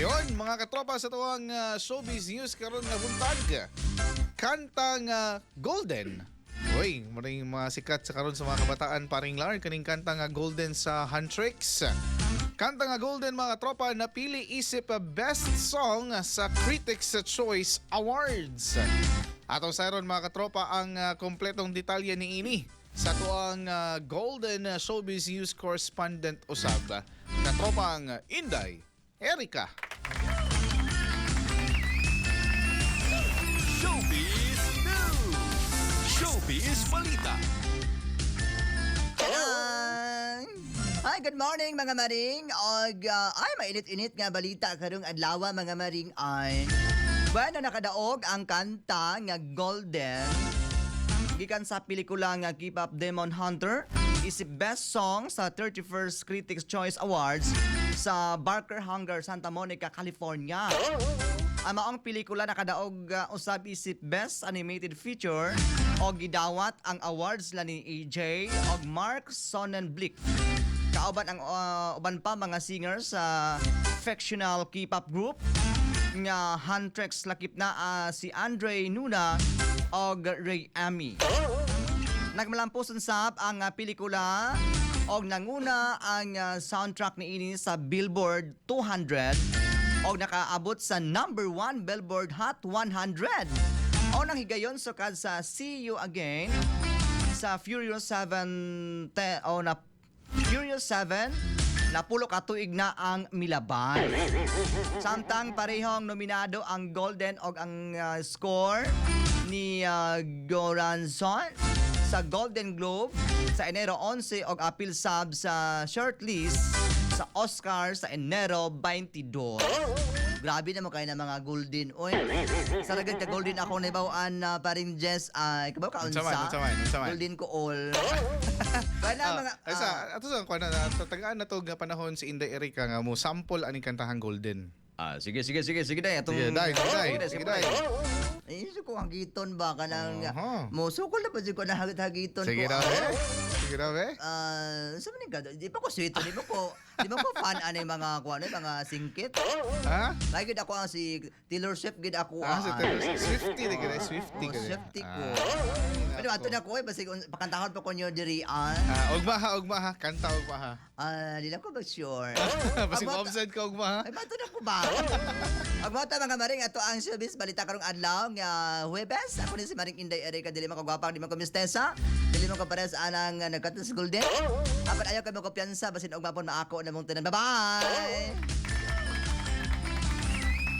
Ayon, mga katropa sa tuwang showbiz news karon nga buntag. Kantang Golden. Uy, maring mga sikat sa karon sa mga kabataan paring lar kaning kanta nga Golden sa Huntrix. Kanta nga Golden mga katropa napili isip best song sa Critics Choice Awards. Atong sayron mga katropa ang kompletong detalye ni ini sa tuang Golden Showbiz News Correspondent usab. Katropang Inday Erika. Showbiz News! Showbiz Balita! Hi, good morning mga maring. Ay, mainit-init nga balita karong adlaw mga maring ay. Bueno, nakadaog ang kanta nga Golden. Gikan sa pelikula nga Keep Up Demon Hunter, isip best song sa 31st Critics' Choice Awards sa Barker Hangar, Santa Monica, California. Ang maong pelikula nakadaog usab isip best animated feature o gidawat ang awards la ni AJ og Mark Sonnenblick. Kauban ang uban pa mga singers sa fictional K-pop group nga Huntrix lakip na si Andre Nuna og Ray Ami. Nagmalampuson sab ang pelikula og nanguna ang soundtrack niini sa Billboard 200 og nakaabot sa number 1 Billboard Hot 100. O nang higayon sukad sa See You Again sa Furious 7 Furious 7 na pulo ka tuig na ang milaban. Samtang parehong nominado ang Golden og ang score ni Goranson sa Golden Globe sa Enero 11 og apil sab sa shortlist sa Oscar sa Enero 22. Grabe naman kayo ng mga golden. Oy, sa ragad ka golden ako nabawaan na paring Jess ay kabaw ka unsa? Unsaman. Golden ko all. Wala mga Ato sa kuan na tagaan na to nga panahon si Inday Erika nga mo sample aning kantahang Golden. Sige dai atong Sige, dai. Ay, ko ang giton ba kanang mo sukol na pa ko na hagiton Sige ko. daw be. Sa maning gado, di pa ko sweet, di ba ko fan ani mga kuan mga singkit. Ha? Lagi gid ako ang si Taylor Swift gid ako. Si Taylor Swifty de gid, Swifty gid. Swifty ko. Pero ato na ko basig pakantahon pa ko nyo diri Ugma ha, kanta ugma ha. di lang ko ba sure. Basig offside ka ugma ha. Ay, bato na ko ba? Ang mga mga maring, ato ang showbiz, balita karong adlaw nga Huwebes. Ako ni si Maring Inday Erika, dili man ko gwapang, di man ko mistesa, dili man ko pares anang nagkata sa Golden. Apat ayaw kami ko piyansa, basin og mapon maako na mong tanan. Bye-bye!